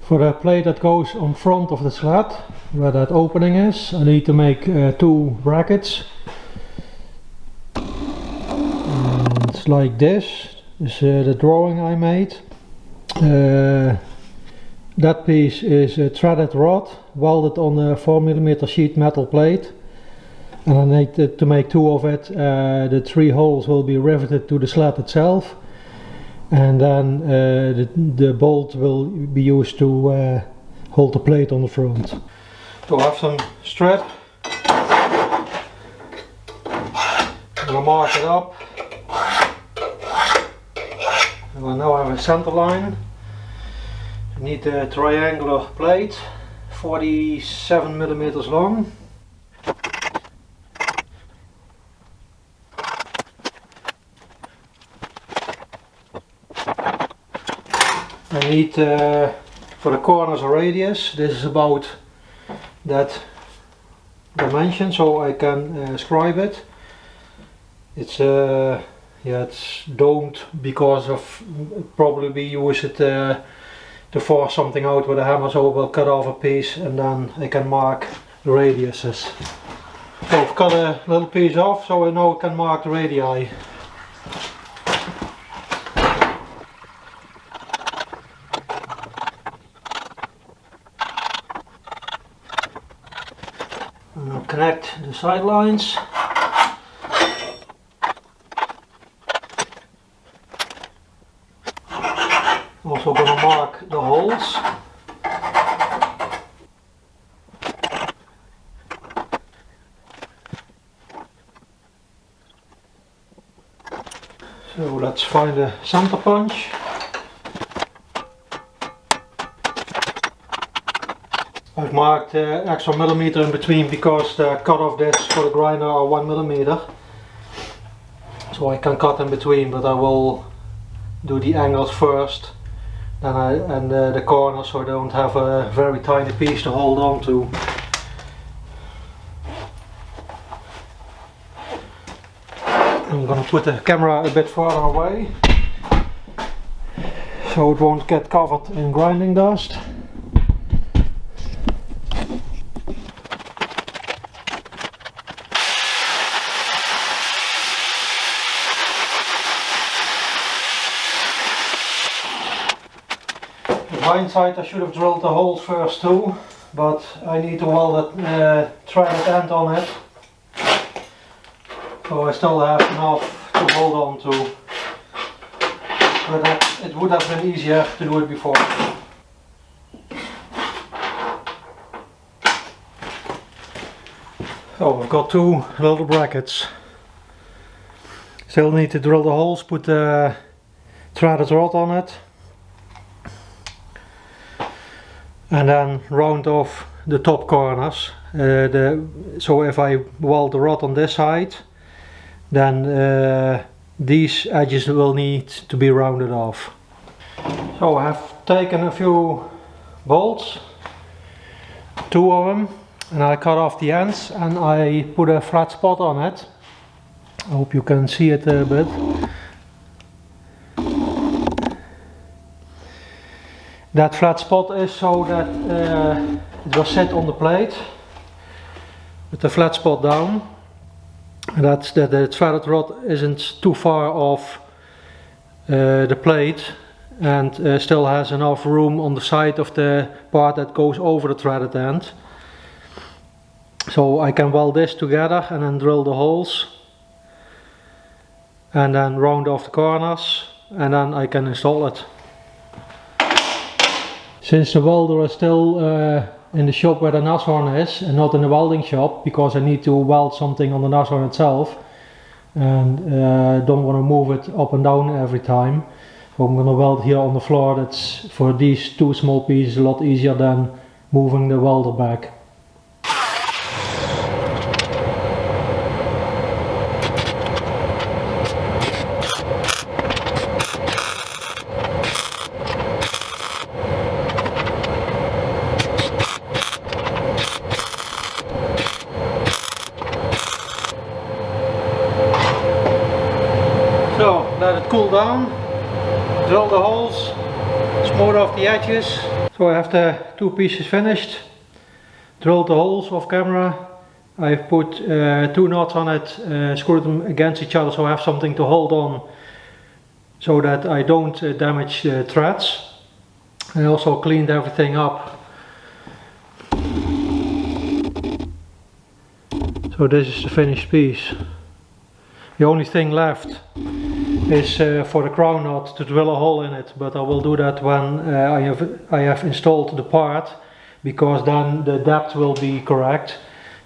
For the plate that goes on front of the sled, where that opening is, I need to make 2 brackets. And it's like this. This is the drawing I made. That piece is a threaded rod welded on a 4mm sheet metal plate. And I need to make 2 of it. The 3 holes will be riveted to the sled itself. And then the bolt will be used to hold the plate on the front. So I have some strip. I'm going to mark it up. And I now have a center line. I need a triangular plate, 47mm long. I need for the corners a radius. This is about that dimension, so I can scribe it. It's yeah, it's domed because of probably we use it to force something out with a hammer, so we'll cut off a piece and then I can mark the radiuses. So I've cut a little piece off, so I now can mark the radii. And I'll connect the side lines. Also going to mark the holes. So let's find a center punch. I've marked extra millimeter in between because the cutoff discs for the grinder are 1mm. So I can cut in between, but I will do the angles first. Then the corners, so I don't have a very tiny piece to hold on to. I'm going to put the camera a bit further away so it won't get covered in grinding dust. Hindsight, I should have drilled the holes first too, but I need to weld that threaded end on it, so I still have enough to hold on to, but it would have been easier to do it before. So I've got 2 little brackets. Still need to drill the holes, put the threaded rod on it, and then round off the top corners. So if I weld the rod on this side, then these edges will need to be rounded off. So I have taken a few bolts, 2 of them, and I cut off the ends and I put a flat spot on it. I hope you can see it a bit. That flat spot is so that it will sit on the plate with the flat spot down, and that's that the threaded rod isn't too far off the plate and still has enough room on the side of the part that goes over the threaded end. So I can weld this together and then drill the holes and then round off the corners, and then I can install it. Since the welder is still in the shop where the nashorn is and not in the welding shop, because I need to weld something on the nashorn itself and don't want to move it up and down every time, so I'm going to weld here on the floor. That's for these 2 small pieces a lot easier than moving the welder back. So let it cool down, drill the holes, more of the edges. So I have the two pieces finished. Drilled the holes off camera. I've put two knots on it, screwed them against each other so I have something to hold on so that I don't damage the threads. I also cleaned everything up. So this is the finished piece. The only thing left is for the crown knot to drill a hole in it, but I will do that when I have installed the part, because then the depth will be correct.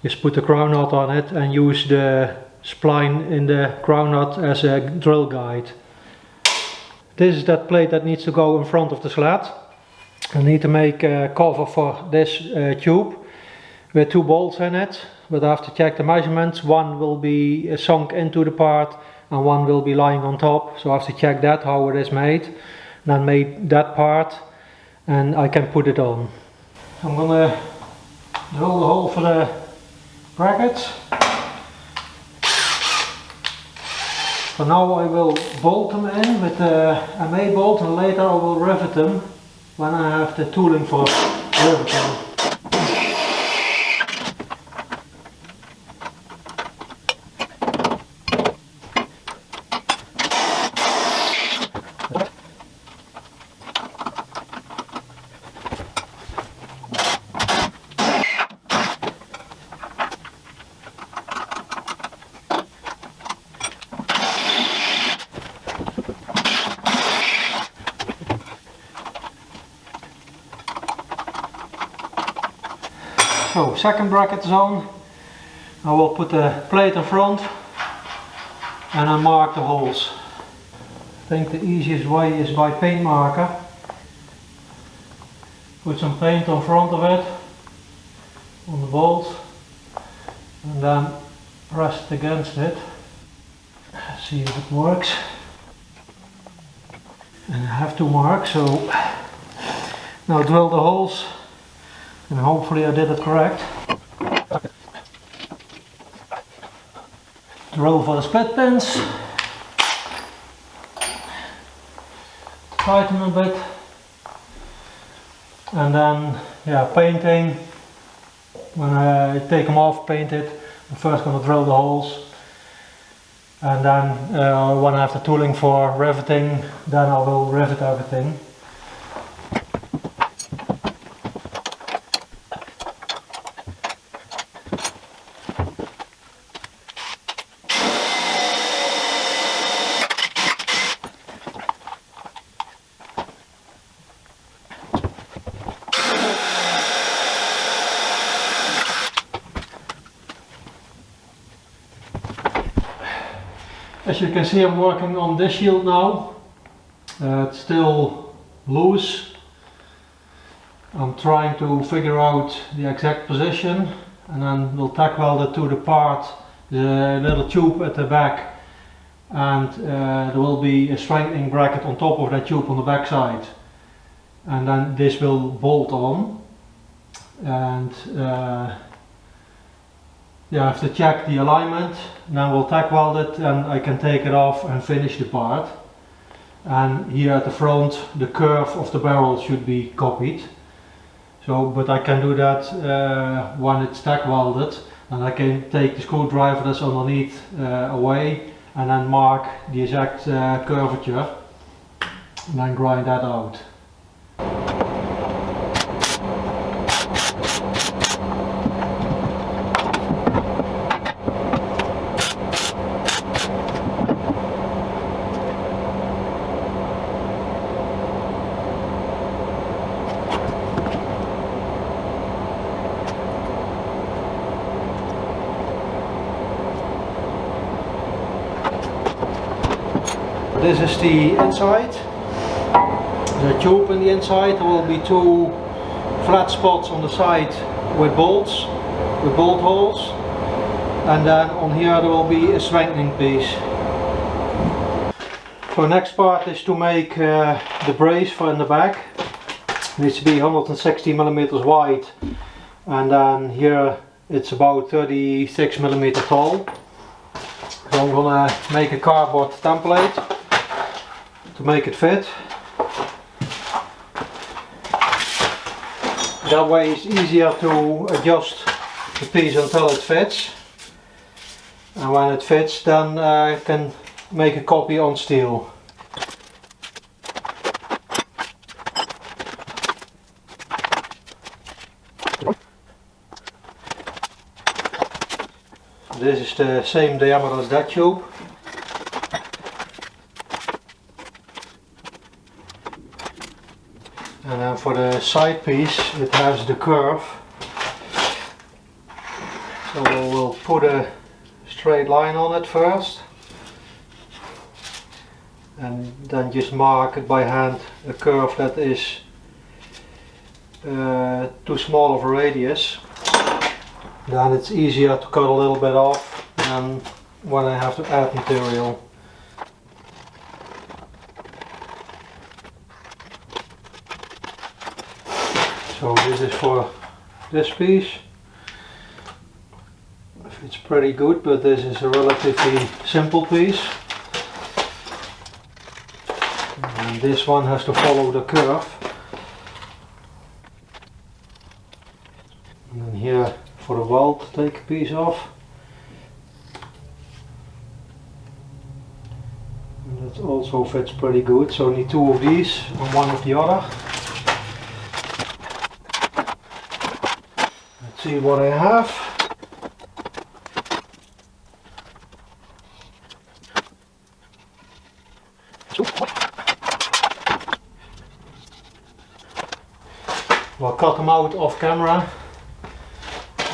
Just put the crown knot on it and use the spline in the crown knot as a drill guide. This is that plate that needs to go in front of the sled. I need to make a cover for this tube with two bolts in it, but I have to check the measurements. One will be sunk into the part and one will be lying on top, so I have to check that, how it is made. Then make that part and I can put it on. I'm gonna drill the hole for the brackets. For now I will bolt them in with the MA bolt, and later I will rivet them when I have the tooling for riveting. So, second bracket is on. I will put the plate in front and I mark the holes. I think the easiest way is by paint marker. Put some paint on front of it, on the bolt, and then press it against it. See if it works. And I have to mark, so now drill the holes. And hopefully I did it correct. Drill for the split pins. Tighten a bit. And then, painting. When I take them off, paint it. I'm first going to drill the holes. And then when I have the tooling for riveting, then I will rivet everything. As you can see, I'm working on this shield now. It's still loose. I'm trying to figure out the exact position, and then we'll tack weld it to the part, the little tube at the back, and there will be a strengthening bracket on top of that tube on the back side, and then this will bolt on. And I have to check the alignment, then we'll tack weld it and I can take it off and finish the part. And here at the front, the curve of the barrel should be copied. So, but I can do that when it's tack welded, and I can take the screwdriver that's underneath away and then mark the exact curvature and then grind that out. This is the inside, the tube in the inside. There will be two flat spots on the side with bolts, with bolt holes, and then on here there will be a strengthening piece. So next part is to make the brace for in the back. It needs to be 160 millimeters wide, and then here it's about 36 millimeters tall. So I'm gonna make a cardboard template to make it fit. That way it's easier to adjust the piece until it fits, and when it fits then I can make a copy on steel. This is the same diameter as that tube. And then for the side piece it has the curve. So we'll put a straight line on it first. And then just mark it by hand a curve that is too small of a radius. Then it's easier to cut a little bit off than when I have to add material. So this is for this piece. It's pretty good, but this is a relatively simple piece. And this one has to follow the curve. And then here for the weld, take a piece off. And that also fits pretty good, so I need two of these and one of the other. Let's see what I have. I'll cut them out off camera.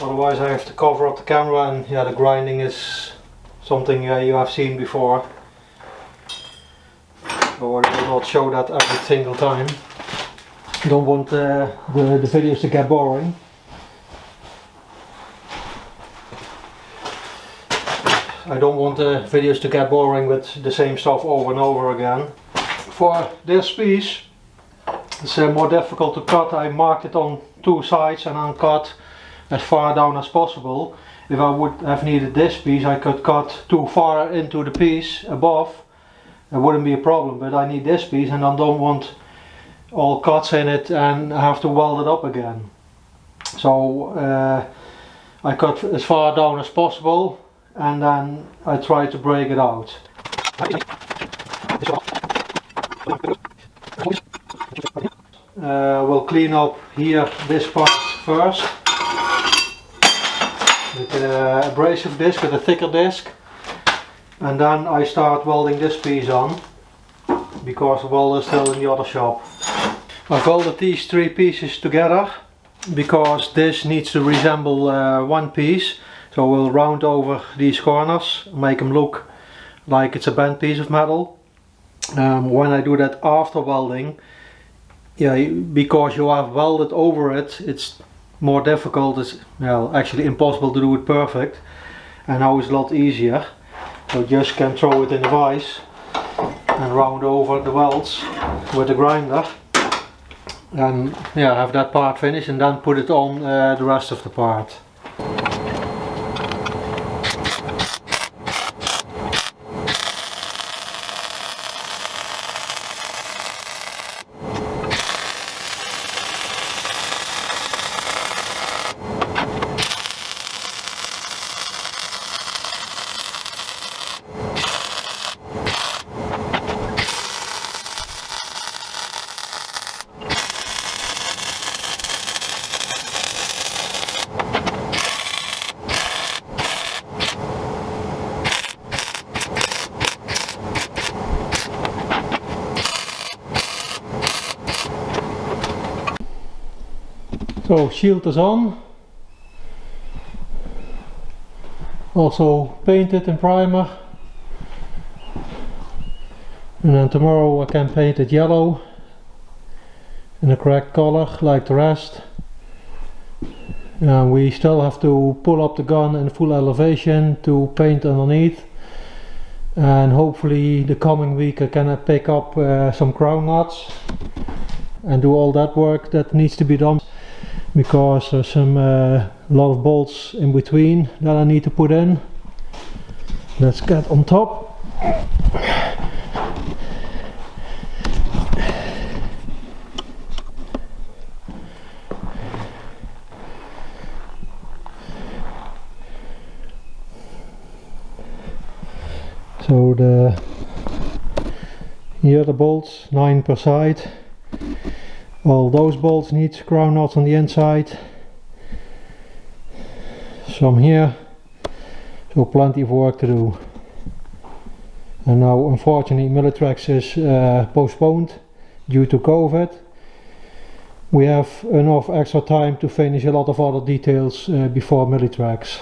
Otherwise I have to cover up the camera, and yeah, the grinding is something you have seen before. So I will not show that every single time. Don't want the videos to get boring. I don't want the videos to get boring with the same stuff over and over again. For this piece, it's more difficult to cut. I marked it on two sides and then cut as far down as possible. If I would have needed this piece, I could cut too far into the piece above. It wouldn't be a problem, but I need this piece and I don't want all cuts in it and I have to weld it up again. So I cut as far down as possible and then I try to break it out. We'll clean up here this part first with an abrasive disc, with a thicker disc, and then I start welding this piece on because the welder is still in the other shop. I've welded these three pieces together because this needs to resemble one piece, so we'll round over these corners, make them look like it's a bent piece of metal. When I do that after welding, yeah, because you have welded over it, it's more difficult. It's actually impossible to do it perfect, and now it's a lot easier. So just can throw it in the vise and round over the welds with the grinder, and yeah, have that part finished, and then put it on the rest of the part. So shield is on, also painted in primer, and then tomorrow I can paint it yellow in the correct color like the rest. And we still have to pull up the gun in full elevation to paint underneath, and hopefully the coming week I can pick up some crown nuts and do all that work that needs to be done, because there's some lot of bolts in between that I need to put in. Let's get on top. So here the bolts, 9 per side. All those bolts need crown nuts on the inside. Some here, so plenty of work to do. And now unfortunately Millitrax is postponed due to COVID. We have enough extra time to finish a lot of other details before Millitrax.